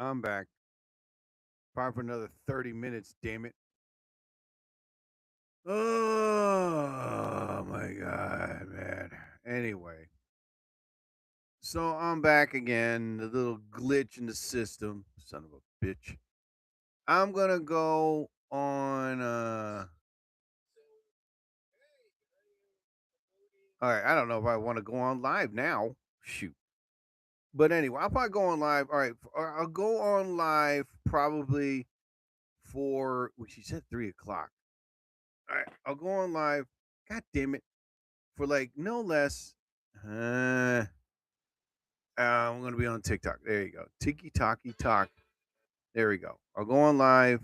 I'm back. Probably for another 30 minutes, damn it. Oh my god, man. Anyway, so I'm back again. The little glitch in the system. Son of a bitch. I'm gonna go on all right, I don't know if I want to go on live now. Shoot. But anyway, I'll probably go on live. All right, I'll go on live probably for well, she said 3 o'clock. All right, I'll go on live. God damn it. For like no less. I'm going to be on TikTok. There you go. Tiki Talkie Talk. There we go. I'll go on live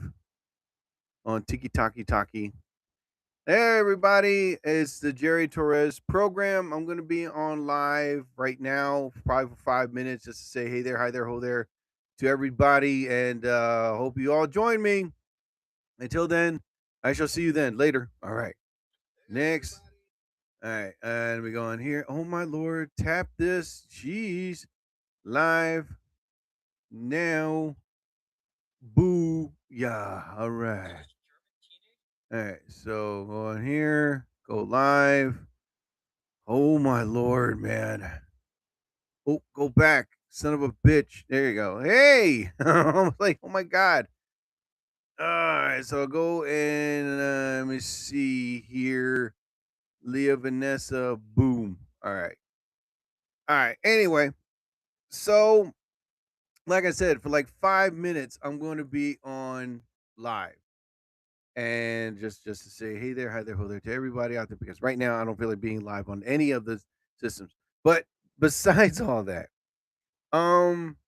on Tiki Talkie Talkie. Hey, everybody. It's the Jerry Torres program. I'm going to be on live right now, probably for 5 minutes, just to say, hey there, hi there, ho there to everybody. And hope you all join me. Until then, I shall see you then later. All right. Next. All right. And we go on here. Oh, my Lord. Tap this. Jeez. Live now. Boo. Yeah. All right. All right. So go on here. Go live. Oh my lord, man. Oh, go back. Son of a bitch. There you go. Hey. I'm like, oh my god. All right. So I'll go and let me see here. Leah Vanessa. Boom. All right. All right. Anyway, so like I said, for like 5 minutes, I'm going to be on live. And just to say, hey there, hi there, ho there to everybody out there, because right now I don't feel like being live on any of the systems. But besides all that, um,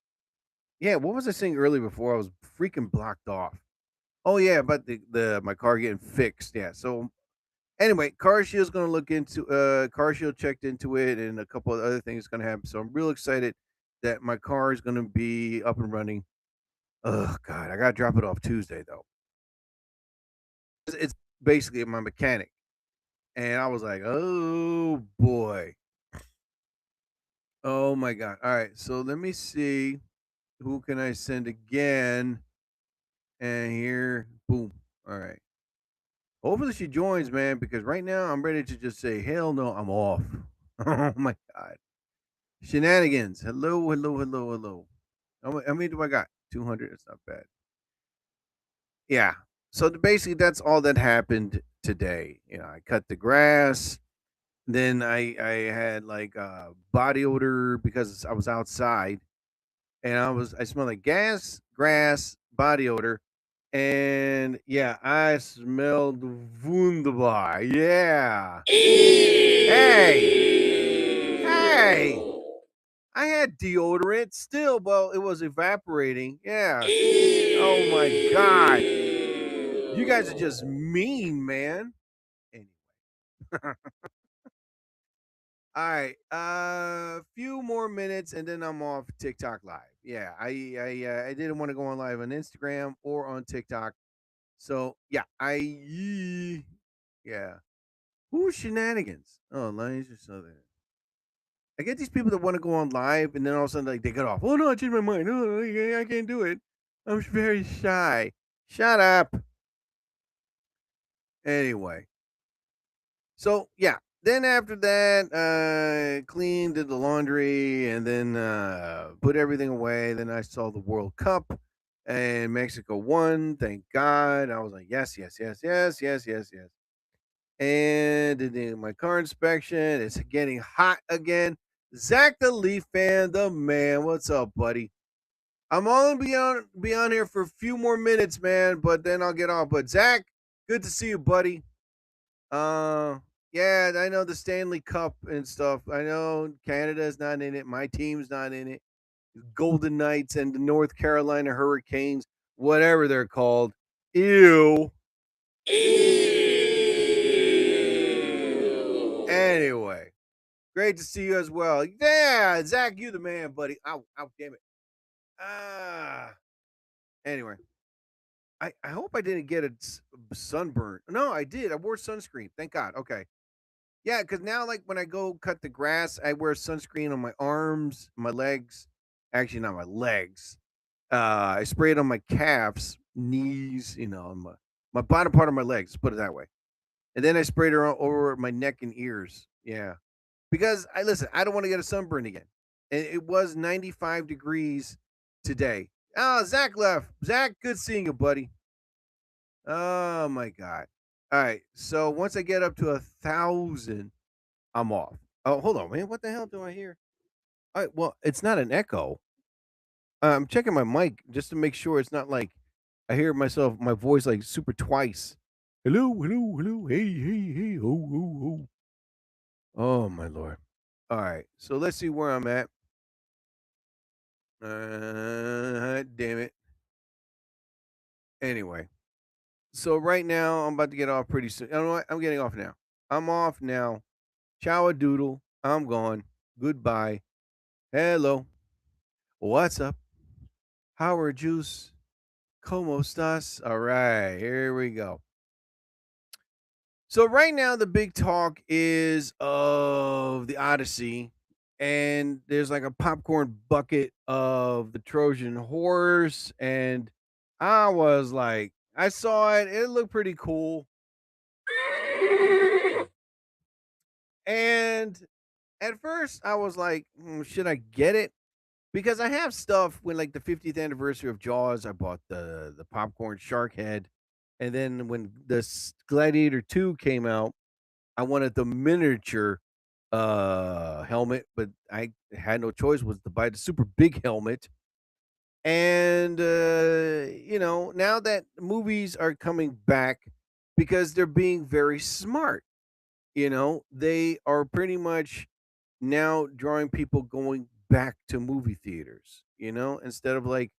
yeah, what was I saying earlier before I was freaking blocked off? Oh yeah, about the my car getting fixed. Yeah. So anyway, Car Shield's gonna look into Car Shield checked into it and a couple of other things gonna happen. So I'm real excited that my car is gonna be up and running. Oh god, I gotta drop it off Tuesday though. It's basically my mechanic. And I was like, "Oh boy. Oh my god. All right. So let me see who can I send again. And here, boom. All right. Hopefully she joins, man, because right now I'm ready to just say, hell no, I'm off. Oh my god. Shenanigans. Hello, hello, hello, hello. How many do I got? 200. It's not bad. Yeah. So basically, that's all that happened today. I cut the grass. Then I had like body odor because I was outside and I smelled like gas, grass, body odor, and yeah, I smelled wunderbar. Yeah. Hey, hey, I had deodorant still. Well, it was evaporating. Yeah. Oh my god, you guys are just mean, man. Anyway. All right, a few more minutes and then I'm off TikTok live. Yeah, I didn't want to go on live on Instagram or on TikTok. So yeah, yeah. Who's shenanigans? Oh, Lions or something. I get these people that want to go on live and then all of a sudden like they get off. Oh no, I changed my mind. Oh, I can't do it. I'm very shy. Shut up. Anyway, so yeah. Then after that, cleaned, did the laundry, and then put everything away. Then I saw the World Cup, and Mexico won. Thank God. I was like, yes, yes, yes, yes, yes, yes, yes. And did my car inspection. It's getting hot again. Zach the Leaf fan, the man. What's up, buddy? I'm only be on here for a few more minutes, man, but then I'll get off. But Zach, good to see you, buddy. Uh, yeah, I know the Stanley Cup and stuff. I know Canada's not in it. My team's not in it. Golden Knights and the North Carolina Hurricanes, whatever they're called. Ew. Anyway, great to see you as well. Yeah, Zach, you the man, buddy. Ow, ow, damn it. Ah. Anyway, I hope I didn't get a sunburn. No, I did. I wore sunscreen. Thank God. Okay. Yeah, because now, like when I go cut the grass, I wear sunscreen on my arms, my legs. Actually, not my legs. I spray it on my calves, knees, on my bottom part of my legs. Put it that way, and then I sprayed it over my neck and ears. Yeah, because I listen. I don't want to get a sunburn again. And it was 95 degrees today. Oh, Zach left. Zach, good seeing you, buddy. Oh my god. All right. So once I get up to 1,000, I'm off. Oh, hold on, man. What the hell do I hear? All right. Well, it's not an echo. I'm checking my mic just to make sure it's not like I hear myself, my voice like super twice. Hello, hello, hello. Hey, hey, hey. Ho, ho, ho. Oh my lord. All right. So let's see where I'm at. Damn it. Anyway, so right now I'm about to get off pretty soon. You know what? I'm getting off now. I'm off now. Ciao a doodle. I'm gone. Goodbye. Hello. What's up? Howard Juice. Como estás? All right, here we go. So right now the big talk is of the Odyssey, and there's like a popcorn bucket of the Trojan horse, and I was like, I saw it. It looked pretty cool. And at first, I was like, should I get it? Because I have stuff when like the 50th anniversary of Jaws, I bought the popcorn shark head. And then when Gladiator 2 came out, I wanted the miniature helmet, but I had no choice was to buy the super big helmet. And now that movies are coming back because they're being very smart, they are pretty much now drawing people going back to movie theaters, instead of like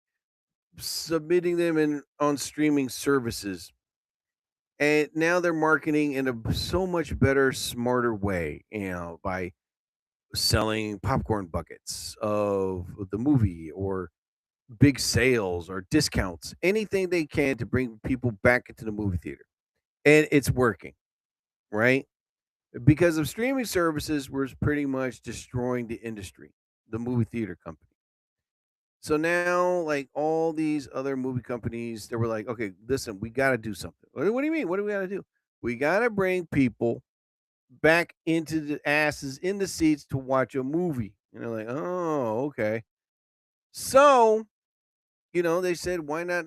submitting them in on streaming services. And now they're marketing in a so much better, smarter way, by selling popcorn buckets of the movie or big sales or discounts, anything they can to bring people back into the movie theater. And it's working, right? Because of streaming services was pretty much destroying the industry, the movie theater company. So now, like all these other movie companies, they were like, okay, listen, we got to do something. What do you mean? What do we got to do? We got to bring people back into the asses in the seats to watch a movie. Like, oh, okay. So, they said, why not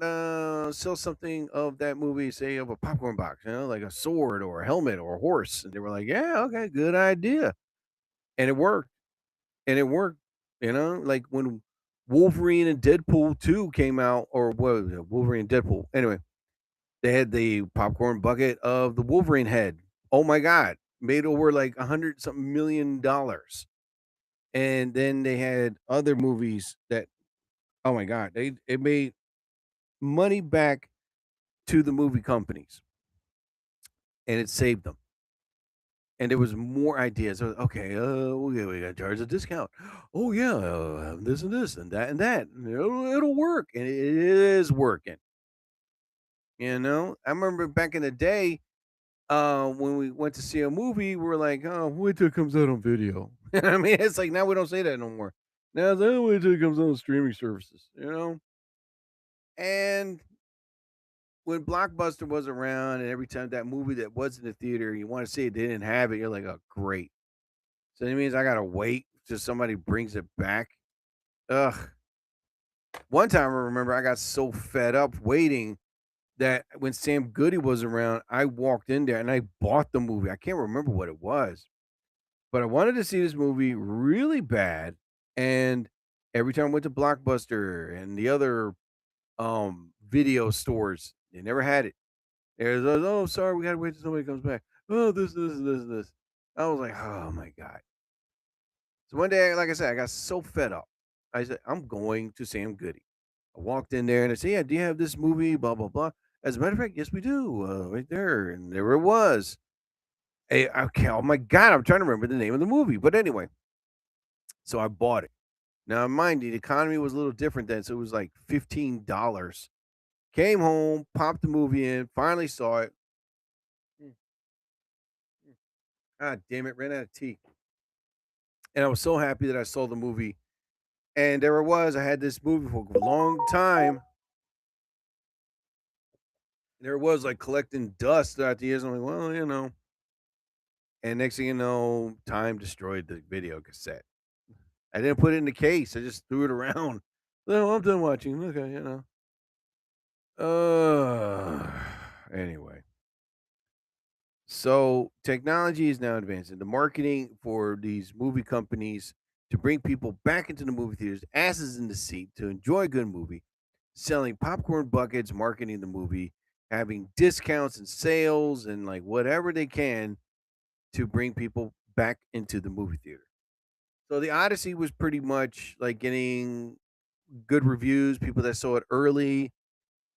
sell something of that movie, say, of a popcorn box, like a sword or a helmet or a horse? And they were like, yeah, okay, good idea. And it worked. And it worked. Like when Wolverine and Deadpool 2 came out, or what was it? Wolverine and Deadpool. Anyway, they had the popcorn bucket of the Wolverine head. Oh my God. Made over like 100 something $1 million. And then they had other movies that, oh my God, it made money back to the movie companies, and it saved them. And there was more ideas. Okay, we got to charge a discount. Oh yeah, this and this and that and that. It'll work, and it is working. I remember back in the day, when we went to see a movie, we were like, "Oh, wait till it comes out on video." I mean, it's like now we don't say that no more. Now it's, "Oh, wait till it comes out on streaming services," And when Blockbuster was around, and every time that movie that was in the theater, you want to see it, they didn't have it. You're like, "Oh, great." So that means I gotta wait till somebody brings it back. Ugh. One time I remember I got so fed up waiting that when Sam Goody was around, I walked in there and I bought the movie. I can't remember what it was, but I wanted to see this movie really bad. And every time I went to Blockbuster and the other video stores, they never had it. There's oh sorry, we gotta wait till somebody comes back. Oh, this. I was like, oh my God. So one day, like I said, I got so fed up. I said, I'm going to Sam Goody. I walked in there and I said, yeah, do you have this movie? Blah, blah, blah. As a matter of fact, yes, we do. Right there. And there it was. Hey, okay, oh my God, I'm trying to remember the name of the movie. But anyway, so I bought it. Now, mind you, the economy was a little different then. So it was like $15. Came home, popped the movie in, finally saw it. Mm, mm. God damn it, ran out of tea. And I was so happy that I saw the movie And there it was. I had this movie for a long time. There it was, like, collecting dust throughout the years. I'm like, well, and next thing you know, time destroyed the video cassette. I didn't put it in the case. I just threw it around. No, I'm done watching. Okay. Uh, anyway, so technology is now advancing. The marketing for these movie companies to bring people back into the movie theaters, asses in the seat to enjoy a good movie, selling popcorn buckets, marketing the movie, having discounts and sales and like whatever they can to bring people back into the movie theater. So the Odyssey was pretty much like getting good reviews, people that saw it early,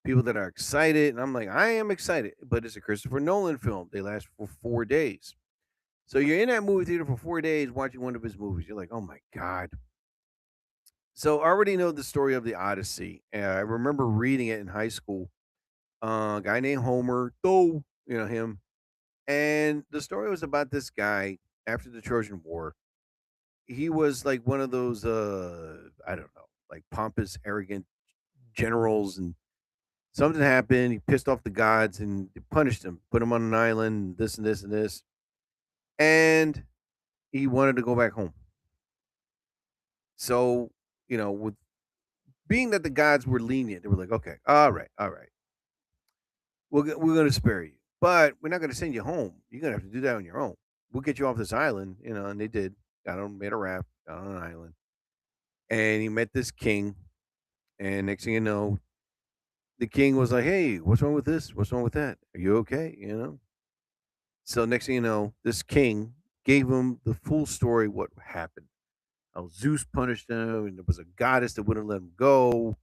people that are excited. And I'm like, I am excited, but it's a Christopher Nolan film. They last for 4 days. So you're in that movie theater for 4 days watching one of his movies. You're like, oh my God. So I already know the story of the Odyssey. I remember reading it in high school. A guy named Homer, though, him. And the story was about this guy after the Trojan War. He was like one of those, I don't know, like pompous, arrogant generals, and something happened. He pissed off the gods and they punished him, put him on an island, this and this and this. And he wanted to go back home. So, with being that the gods were lenient, they were like, okay, all right, we're going to spare you, but we're not going to send you home. You're going to have to do that on your own. We'll get you off this island, and they did. Got on, made a raft, got on an island, and he met this king. And next thing you know, the king was like, hey, what's wrong with this? What's wrong with that? Are you okay? So next thing you know, this king gave him the full story what happened. How Zeus punished him, and there was a goddess that wouldn't let him go,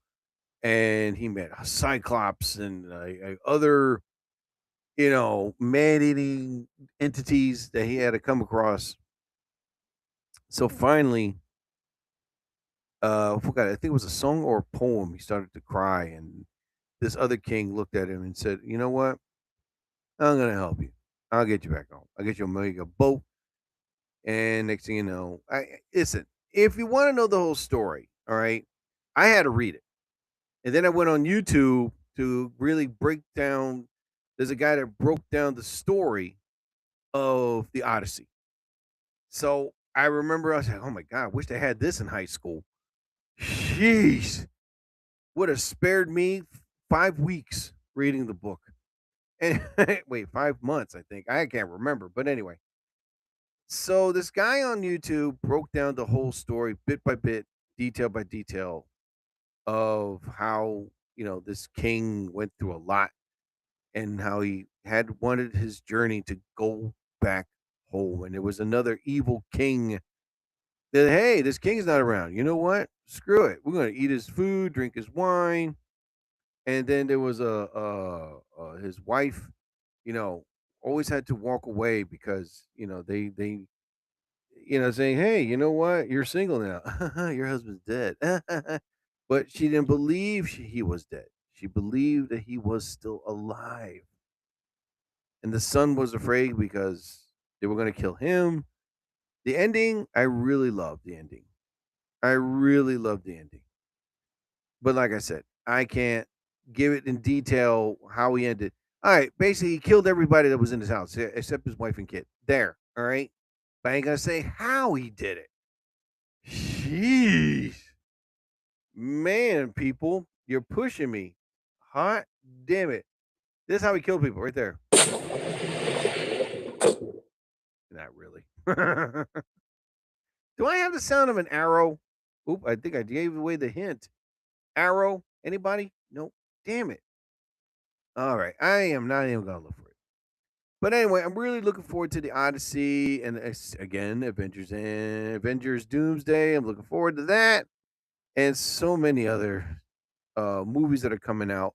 and he met a Cyclops and other, man-eating entities that he had to come across. So finally, I forgot. I think it was a song or a poem. He started to cry, and this other king looked at him and said, "You know what? I'm gonna help you. I'll get you back home. I'll get you a mega boat." And next thing you know, I listen. If you want to know the whole story, all right, I had to read it, and then I went on YouTube to really break down. There's a guy that broke down the story of the Odyssey. So I remember I was like, "Oh my god, I wish I had this in high school." Jeez, would have spared me 5 weeks reading the book. And wait, 5 months, I think. I can't remember. But anyway, so this guy on YouTube broke down the whole story bit by bit, detail by detail of how, this king went through a lot and how he had wanted his journey to go back home. And there was another evil king that, hey, this king's not around. You know what? Screw it. We're going to eat his food, drink his wine. And then there was his wife, you know, always had to walk away because, saying, "Hey, you know what? You're single now. Your husband's dead." But she didn't believe he was dead. She believed that he was still alive. And the son was afraid because they were going to kill him. The ending, I really loved the ending. I really loved the ending. But like I said, I can't give it in detail how he ended. All right, basically, he killed everybody that was in his house except his wife and kid. There, all right. But I ain't gonna say how he did it. Jeez, man, people, you're pushing me. Hot damn it! This is how he killed people, right there. Not really. Do I have the sound of an arrow? Oop! I think I gave away the hint. Arrow? Anybody? Nope. Damn it. All right. I am not even going to look for it. But anyway, I'm really looking forward to the Odyssey and again, Avengers Doomsday. I'm looking forward to that and so many other movies that are coming out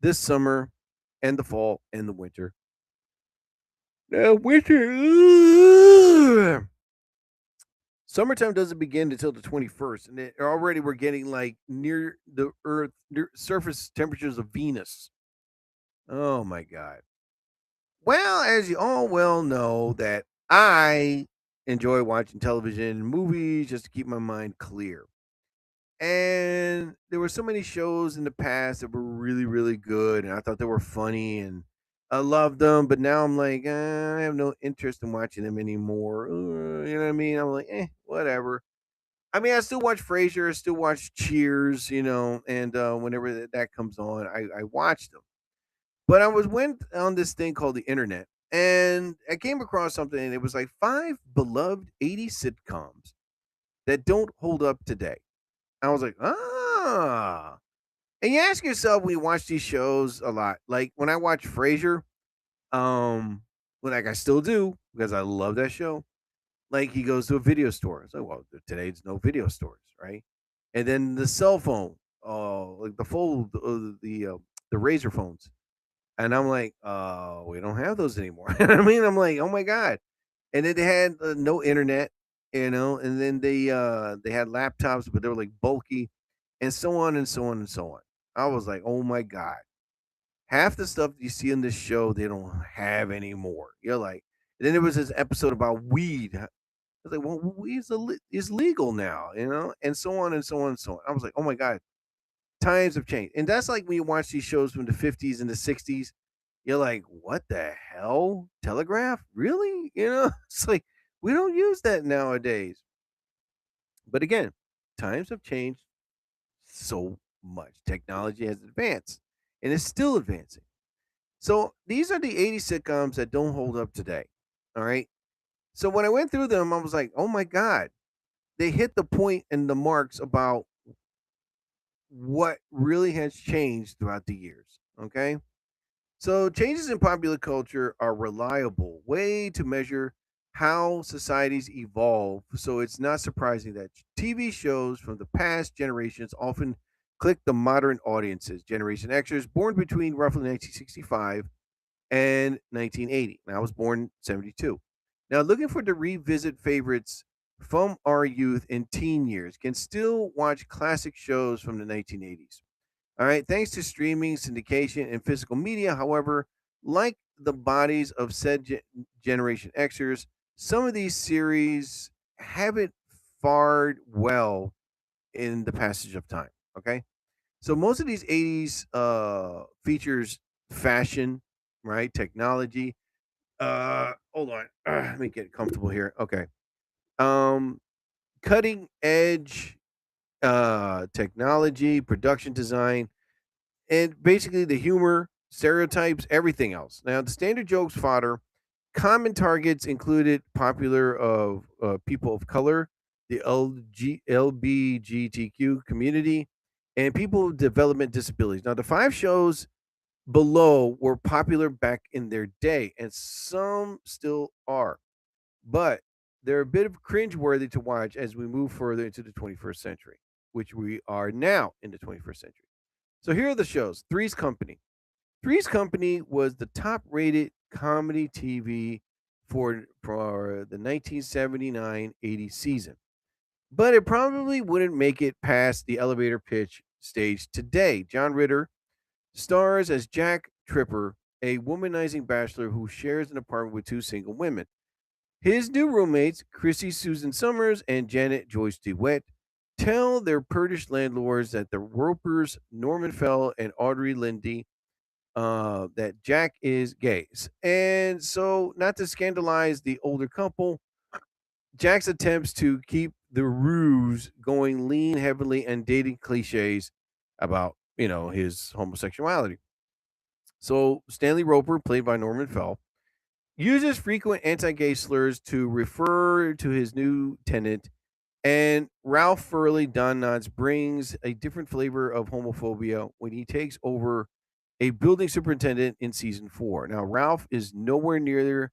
this summer and the fall and the winter. Winter. Summertime doesn't begin until the 21st, and already we're getting like near the Earth near surface temperatures of Venus. Oh my God. Well, as you all well know, that I enjoy watching television and movies just to keep my mind clear. And there were so many shows in the past that were really, really good, and I thought they were funny, and I loved them. But now I'm like, I have no interest in watching them anymore. You know what I mean? I'm like, whatever. I mean, I still watch Frasier, I still watch Cheers, and whenever that comes on, I watch them. But I went on this thing called the internet, and I came across something, and it was like five beloved 80s sitcoms that don't hold up today. I was like, and you ask yourself when you watch these shows a lot, like when I watch Frasier, um, like I still do because I love that show. Like he goes to a video store. So well, today's no video stores, right? And then the cell phone, like the fold, the razor phones, and I'm like, we don't have those anymore. I mean, I'm like, oh my god. And then they had no internet, and then they had laptops, but they were like bulky, and so on and so on and so on. I was like, oh my god, half the stuff you see in this show they don't have anymore. You're like, and then there was this episode about weed. I was like, well, weed is legal now, and so on and so on and so on. I was like, oh my god, times have changed, and that's like when you watch these shows from the '50s and the '60s. You're like, what the hell? Telegraph? Really? It's like we don't use that nowadays. But again, times have changed so much. Technology has advanced and it's still advancing. So these are the 80 sitcoms that don't hold up today. All right. So when I went through them, I was like, oh my God, they hit the point and the marks about what really has changed throughout the years. Okay. So changes in popular culture are reliable way to measure how societies evolve. So it's not surprising that TV shows from the past generations often click the modern audiences. Generation Xers born between roughly 1965 and 1980. And I was born 72. Now looking for the revisit favorites from our youth and teen years can still watch classic shows from the 1980s. All right. Thanks to streaming, syndication, and physical media, however, like the bodies of said Generation Xers, some of these series haven't fared well in the passage of time. Okay. So most of these 80s features fashion, right? Technology. Hold on. Let me get comfortable here. Okay. Um, Cutting edge technology, production design, and basically the humor, stereotypes, everything else. Now, the standard jokes fodder, common targets included popular of people of color, the LBGTQ community, and people with development disabilities. Now, the five shows below were popular back in their day, and some still are, but they're a bit of cringeworthy to watch as we move further into the 21st century, which we are now in the 21st century. So here are the shows. Three's Company. Three's Company was the top rated comedy TV for the 1979-80 season, but it probably wouldn't make it past the elevator pitch stage today. John Ritter stars as Jack Tripper, a womanizing bachelor who shares an apartment with two single women. His new roommates, Chrissy Susan Summers and Janet Joyce DeWitt, tell their prudish landlords that the Ropers, Norman Fell and Audrey Lindy, that Jack is gay. And so, not to scandalize the older couple, Jack's attempts to keep the ruse going lean heavily and dating cliches about, his homosexuality. So, Stanley Roper, played by Norman Fell, uses frequent anti-gay slurs to refer to his new tenant, and Ralph Furley Don Knotts brings a different flavor of homophobia when he takes over a building superintendent in season 4. Now, Ralph is nowhere near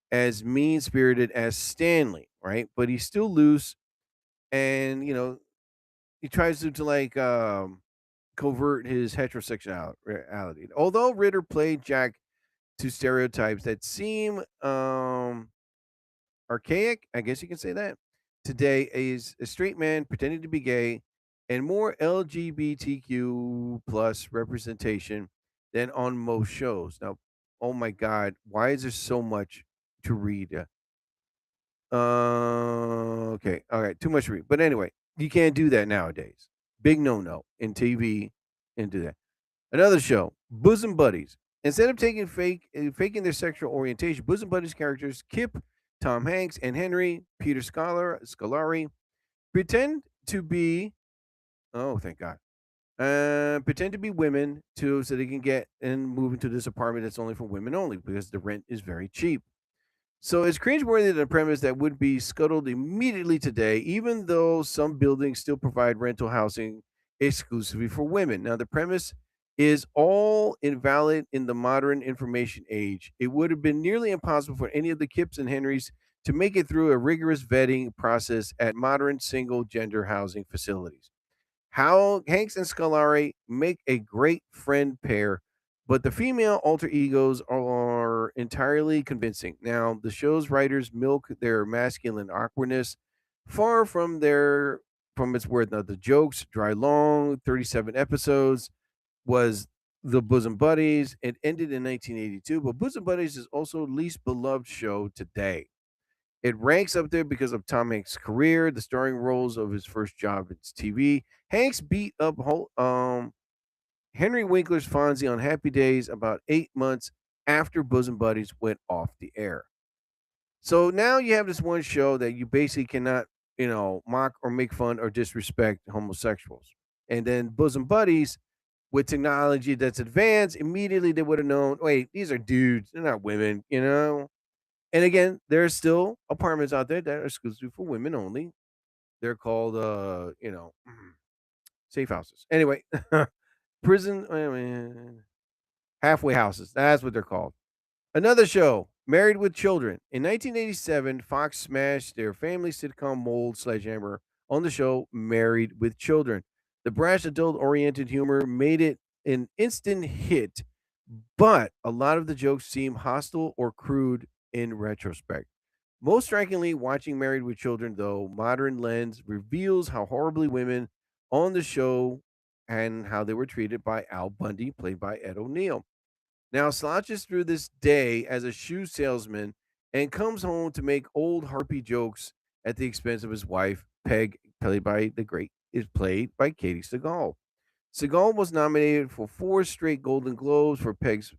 as mean-spirited as Stanley, right? But he's still loose, and he tries to like covert his heterosexuality. Although Ritter played Jack to stereotypes that seem archaic, I guess you can say that. Today is a straight man pretending to be gay and more LGBTQ plus representation than on most shows. Now, oh my God, why is there so much to read? Okay, all right, too much to read. But anyway, you can't do that nowadays. Big no no in TV into that. Another show, Bosom Buddies. Instead of faking their sexual orientation, Bosom Buddies characters Kip, Tom Hanks, and Henry Peter Scolari pretend to be oh thank God pretend to be women too, so they can get and move into this apartment that's only for women only because the rent is very cheap. So it's cringeworthy the premise that would be scuttled immediately today, even though some buildings still provide rental housing exclusively for women. Now, the premise is all invalid in the modern information age. It would have been nearly impossible for any of the Kips and Henrys to make it through a rigorous vetting process at modern single gender housing facilities. How Hanks and Scolari make a great friend pair, but the female alter egos are entirely convincing. Now, the show's writers milk their masculine awkwardness far from its worth. Now, the jokes dry long, 37 episodes was the Bosom Buddies. It ended in 1982, but Bosom Buddies is also least beloved show today. It ranks up there because of Tom Hanks' career, the starring roles of his first job in TV. Hanks beat up Henry Winkler's Fonzie on Happy Days about 8 months after Bosom Buddies went off the air. So now you have this one show that you basically cannot, mock or make fun or disrespect homosexuals. And then Bosom Buddies, with technology that's advanced, immediately they would have known, wait, these are dudes, they're not women. And again, there are still apartments out there that are exclusive for women only. They're called, safe houses. Anyway, prison, halfway houses. That's what they're called. Another show, Married with Children. In 1987, Fox smashed their family sitcom mold sledgehammer on the show Married with Children. The brash adult oriented humor made it an instant hit, but a lot of the jokes seem hostile or crude in retrospect. Most strikingly, watching Married with Children, though, modern lens reveals how horribly women on the show and how they were treated by Al Bundy, played by Ed O'Neill. Now slouches through this day as a shoe salesman and comes home to make old harpy jokes at the expense of his wife, Peg, played by Katie Seagal. Seagal was nominated for 4 straight Golden Globes for Peg's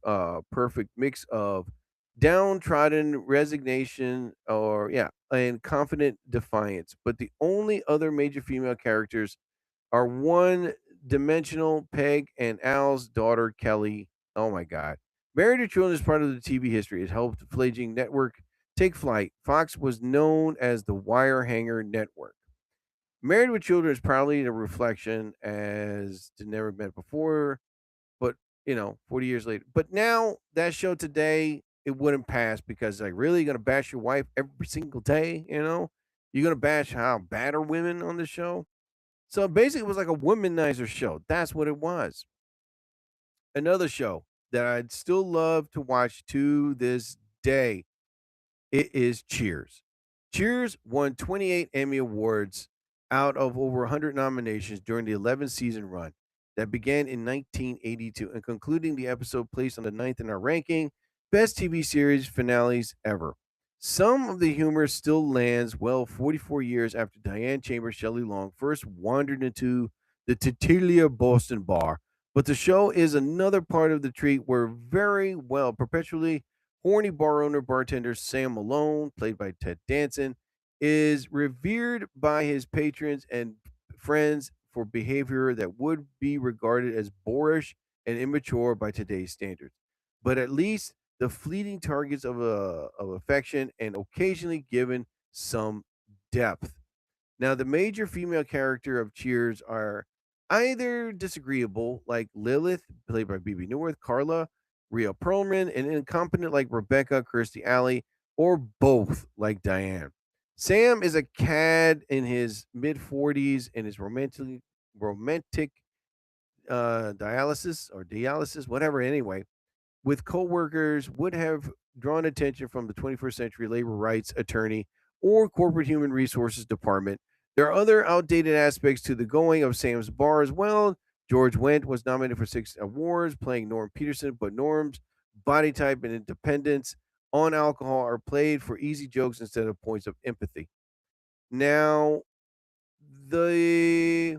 perfect mix of downtrodden resignation and confident defiance. But the only other major female characters are one-dimensional Peg and Al's daughter Kelly. Oh my God. Married to Children is part of the TV history. It helped fledgling network take flight. Fox was known as the wire hanger network. Married with Children is probably a reflection as to Never Met Before, but 40 years later. But now that show today, it wouldn't pass because like really you're gonna bash your wife every single day. You're gonna bash how bad are women on the show. So basically it was like a womanizer show. That's what it was. Another show that I'd still love to watch to this day. It is Cheers. Cheers won 28 Emmy Awards out of over 100 nominations during the 11 season run that began in 1982 and concluding the episode placed on the ninth in our ranking best TV series finales ever. Some of the humor still lands well 44 years after Diane Chambers Shelley Long first wandered into the Titilia Boston bar. But the show is another part of the treat where very well perpetually horny bar owner bartender Sam Malone, played by Ted Danson, is revered by his patrons and friends for behavior that would be regarded as boorish and immature by today's standards. But at least the fleeting targets of affection and occasionally given some depth. Now, the major female character of Cheers are either disagreeable, like Lilith, played by Bibi Newirth, Carla, Rhea Perlman, and incompetent, like Rebecca, Kirstie Alley, or both, like Diane. Sam is a cad in his mid 40s and is romantic dialysis, whatever. Anyway, with coworkers would have drawn attention from the 21st century labor rights attorney or corporate human resources department. There are other outdated aspects to the going of Sam's bar as well. George Wendt was nominated for 6 awards, playing Norm Peterson, but Norm's body type and independence on alcohol are played for easy jokes instead of points of empathy. Now, the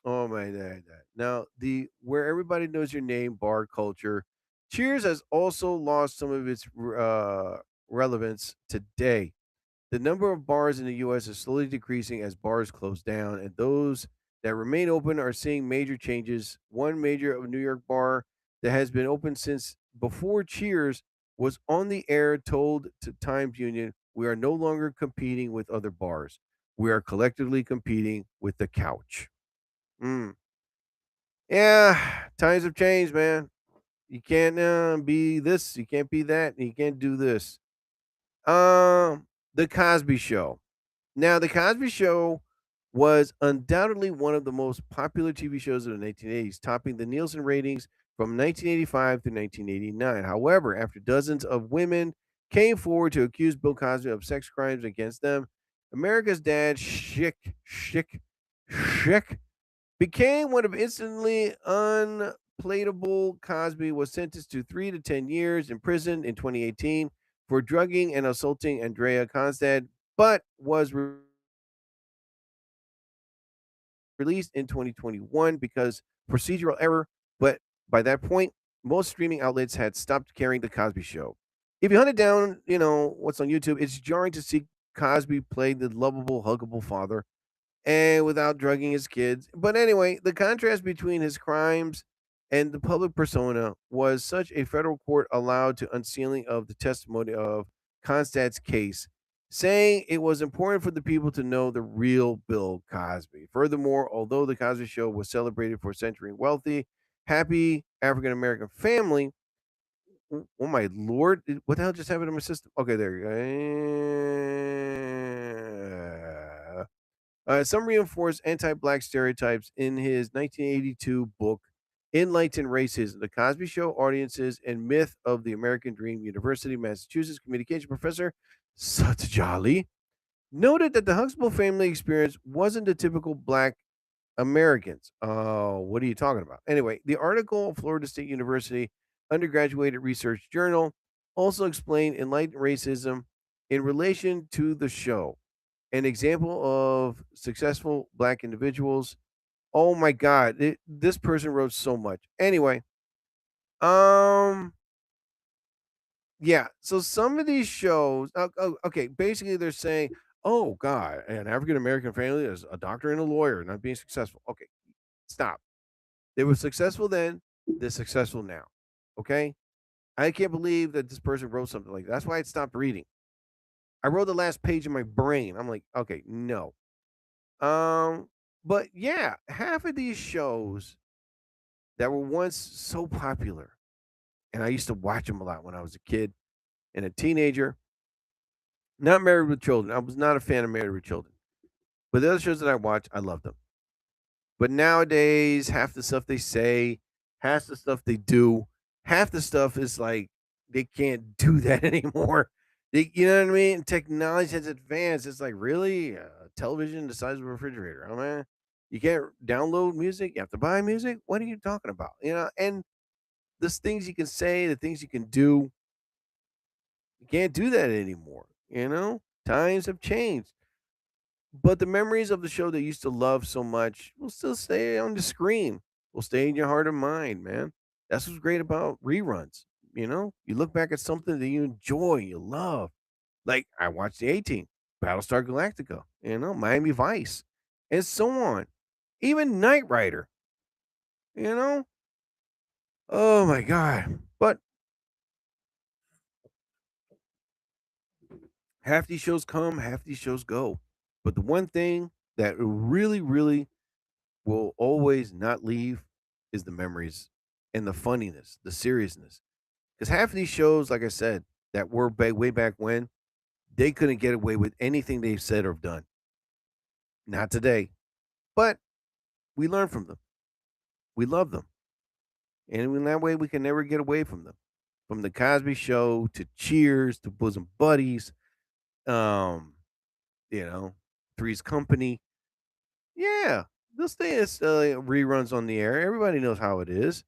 Oh my god. Now, the where everybody knows your name bar culture, Cheers has also lost some of its relevance today. The number of bars in the US is slowly decreasing as bars close down, and those that remain open are seeing major changes. One major of New York bar that has been open since before Cheers was on the air told to Times Union, "We are no longer competing with other bars. We are collectively competing with the couch." Mm. Yeah, times have changed, man. You can't be this, you can't be that, and you can't do this. The Cosby Show. Now, The Cosby Show was undoubtedly one of the most popular TV shows of the 1980s, topping the Nielsen ratings from 1985 to 1989. However, after dozens of women came forward to accuse Bill Cosby of sex crimes against them, America's dad, Schick, became one of instantly unplatable. Cosby was sentenced to 3 to 10 years in prison in 2018 for drugging and assaulting Andrea Constad, but was released in 2021 because procedural error. But by that point, most streaming outlets had stopped carrying the Cosby Show. If you hunt it down, what's on YouTube. It's jarring to see Cosby play the lovable, huggable father and without drugging his kids. But anyway, the contrast between his crimes and the public persona was such a federal court allowed to unsealing of the testimony of Constant's case, saying it was important for the people to know the real Bill Cosby. Furthermore, although the Cosby Show was celebrated for centering wealthy, happy African American family, oh my lord, what the hell just happened to my system? Okay, there you go. Some reinforced anti-black stereotypes in his 1982 book, Enlightened Racism: The Cosby Show, Audiences, and Myth of the American Dream. University of Massachusetts communication professor Satyajali noted that the Huxtable family experience wasn't the typical black Americans. Oh, what are you talking about? Anyway, the article, Florida State University Undergraduate Research Journal, also explained enlightened racism in relation to the show. An example of successful black individuals. Oh my God, this person wrote so much. Anyway, um, yeah. So some of these shows, okay, basically they're saying, "Oh God, an African American family is a doctor and a lawyer, not being successful." Okay, stop. They were successful then. They're successful now. Okay, I can't believe that this person wrote something like that. That's why I stopped reading. I wrote the last page in my brain. I'm like, okay, no. Um, but yeah, half of these shows that were once so popular, and I used to watch them a lot when I was a kid and a teenager, not Married with Children. I was not a fan of Married with Children, but the other shows that I watched, I loved them. But nowadays, half the stuff they say, half the stuff they do, half the stuff is like they can't do that anymore. You know what I mean? Technology has advanced. It's like really television the size of a refrigerator. Oh man, you can't download music. You have to buy music. What are you talking about? And there's things you can say, the things you can do. You can't do that anymore. Times have changed. But the memories of the show that you used to love so much will still stay on the screen, will stay in your heart and mind, man. That's what's great about reruns. You look back at something that you enjoy, you love. Like I watched the 18, Battlestar Galactica, Miami Vice, and so on. Even Knight Rider, you know? Oh my God. But half these shows come, half these shows go. But the one thing that really, really will always not leave is the memories and the funniness, the seriousness. Because half of these shows, like I said, that were way back when, they couldn't get away with anything they've said or done. Not today. But we learn from them. We love them. And in that way, we can never get away from them. From the Cosby Show to Cheers to Bosom Buddies, um, you know, Three's Company. Yeah, they'll stay as reruns on the air. Everybody knows how it is.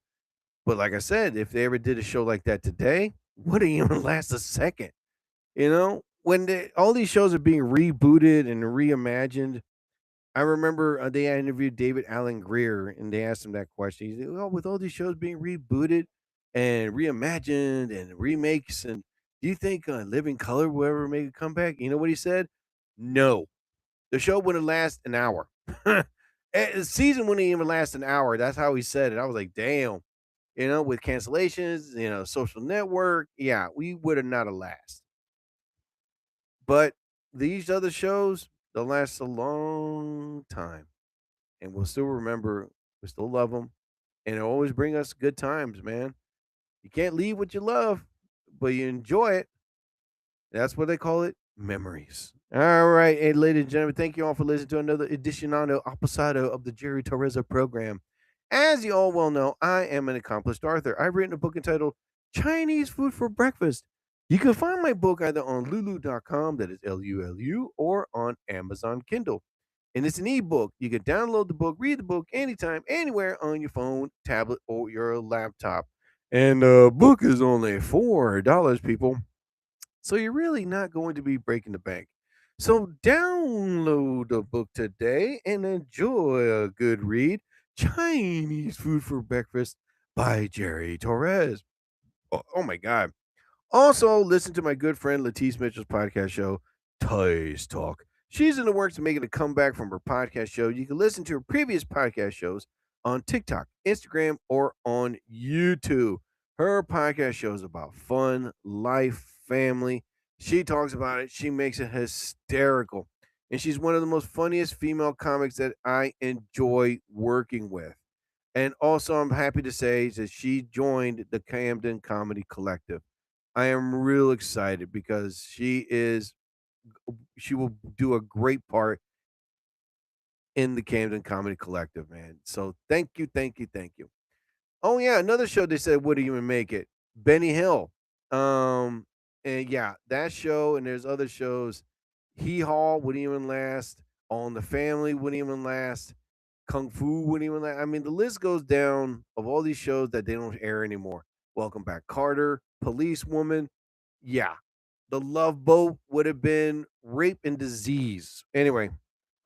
But like I said, if they ever did a show like that today, wouldn't even last a second. When all these shows are being rebooted and reimagined, I remember they interviewed David Allen Greer, and they asked him that question. He's like, "Well, with all these shows being rebooted and reimagined and remakes, and do you think Living Color will ever make a comeback?" You know what he said? No, the show wouldn't last an hour. The season wouldn't even last an hour. That's how he said it. I was like, damn. With cancellations, social network, yeah, we would have not have last. But these other shows, they'll last a long time, and we'll still remember. We still love them, and they always bring us good times, man. You can't leave what you love, but you enjoy it. That's what they call it, memories. All right, and ladies and gentlemen, thank you all for listening to another edition on the Opposado of the Jerry Torres program. As you all well know, I am an accomplished author. I've written a book entitled Chinese Food for Breakfast. You can find my book either on lulu.com, that is Lulu, or on Amazon Kindle. And it's an ebook. You can download the book, read the book anytime, anywhere on your phone, tablet, or your laptop. And the book is only $4, people. So you're really not going to be breaking the bank. So download the book today and enjoy a good read. Chinese Food for Breakfast by Jerry Torres. Oh my God. Also, listen to my good friend Latisse Mitchell's podcast show, Toys Talk. She's in the works of making a comeback from her podcast show. You can listen to her previous podcast shows on TikTok, Instagram, or on YouTube. Her podcast show is about fun, life, family. She talks about it. She makes it hysterical. And she's one of the most funniest female comics that I enjoy working with. And also, I'm happy to say that she joined the Camden Comedy Collective. I am real excited because she will do a great part in the Camden Comedy Collective, man. So thank you, thank you, thank you. Oh yeah, another show they said wouldn't even make it. Benny Hill. Um, and yeah, that show and there's other shows. Hee Haw wouldn't even last. All in the Family wouldn't even last. Kung Fu wouldn't even last. I mean, the list goes down of all these shows that they don't air anymore. Welcome Back, Carter, Police Woman. Yeah, the Love Boat would have been Rape and Disease. Anyway,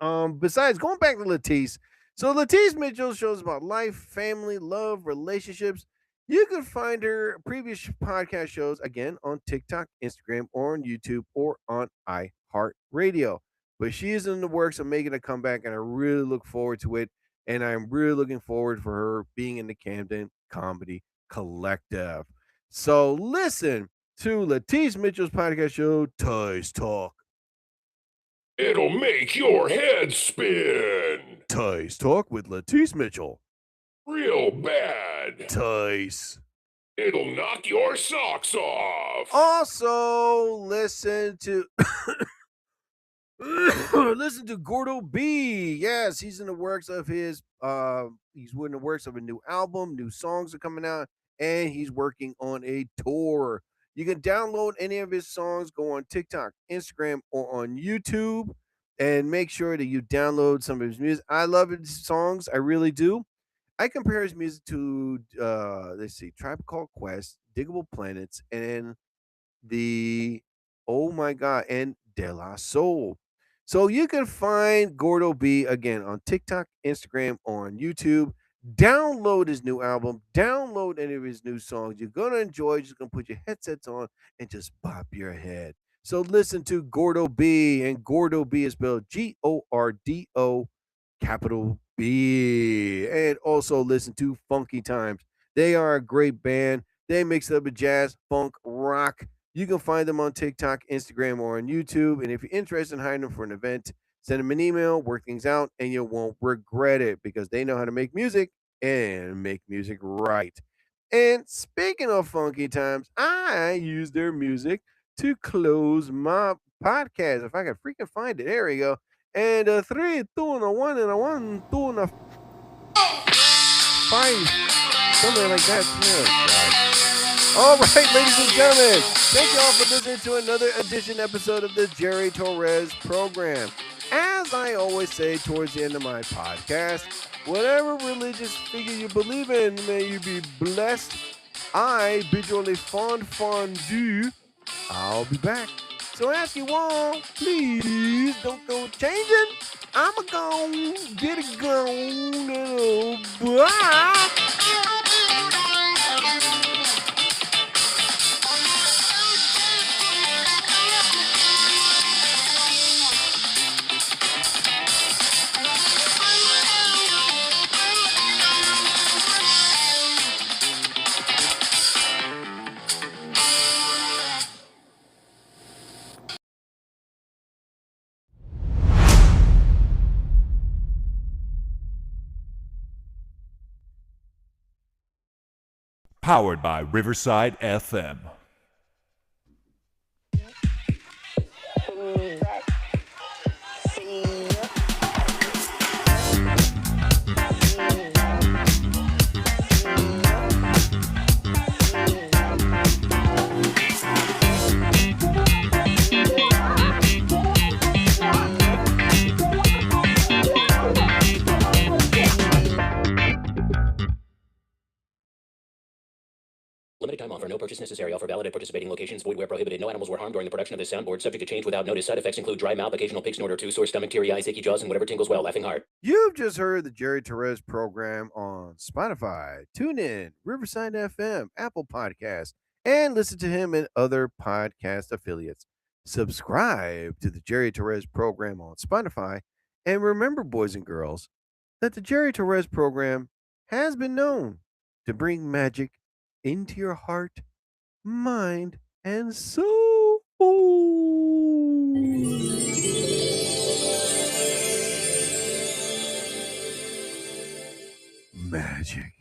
besides going back to Latisse, so Latisse Mitchell shows about life, family, love, relationships. You can find her previous podcast shows again on TikTok, Instagram, or on YouTube, or on iHeartRadio. But she is in the works of making a comeback, and I really look forward to it. And I'm really looking forward for her being in the Camden Comedy Collective. So listen to Latisse Mitchell's podcast show, Toys Talk. It'll make your head spin. Toys Talk with Latisse Mitchell. Real bad. Toys. It'll knock your socks off. Also, listen to listen to Gordo B. Yes, he's in the works of his he's in the works of a new album, new songs are coming out, and he's working on a tour. You can download any of his songs, go on TikTok, Instagram, or on YouTube, and make sure that you download some of his music. I love his songs, I really do. I compare his music to let's see, Tribe Called Quest, Diggable Planets, and the oh my god, and De La Soul. So you can find Gordo B again on TikTok, Instagram, or on YouTube. Download his new album, download any of his new songs. You're gonna enjoy. You're just gonna put your headsets on and just bop your head. So listen to Gordo B, and Gordo B is spelled Gordo capital B. And also listen to Funky Times. They are a great band. They mix up with jazz, funk, rock. You can find them on TikTok, Instagram, or on YouTube. And if you're interested in hiring them for an event, send them an email, work things out, and you won't regret it because they know how to make music and make music right. And speaking of Funky Times, I use their music to close my podcast. If I can freaking find it, there we go. And a three, two, and a one, and a one, two, and a five, something like that. Yeah, all right, ladies and gentlemen, thank you all for listening to another edition episode of the Jerry Torres program. As I always say towards the end of my podcast, whatever religious figure you believe in, may you be blessed. I bid you only fondue. I'll be back. So ask you all, please don't go changing. I'm a gone, get it gone. Bye. Powered by Riverside FM. Limited time offer. No purchase necessary. Offer valid at participating locations. Void where prohibited. No animals were harmed during the production of this soundboard. Subject to change without notice. Side effects include dry mouth, occasional pig snort or two, sore stomach, teary eyes, achy jaws, and whatever tingles while laughing hard. You've just heard the Jerry Torres program on Spotify, TuneIn, Riverside FM, Apple Podcasts, and listen to him in other podcast affiliates. Subscribe to the Jerry Torres program on Spotify. And remember, boys and girls, that the Jerry Torres program has been known to bring magic into your heart, mind, and soul. Magic.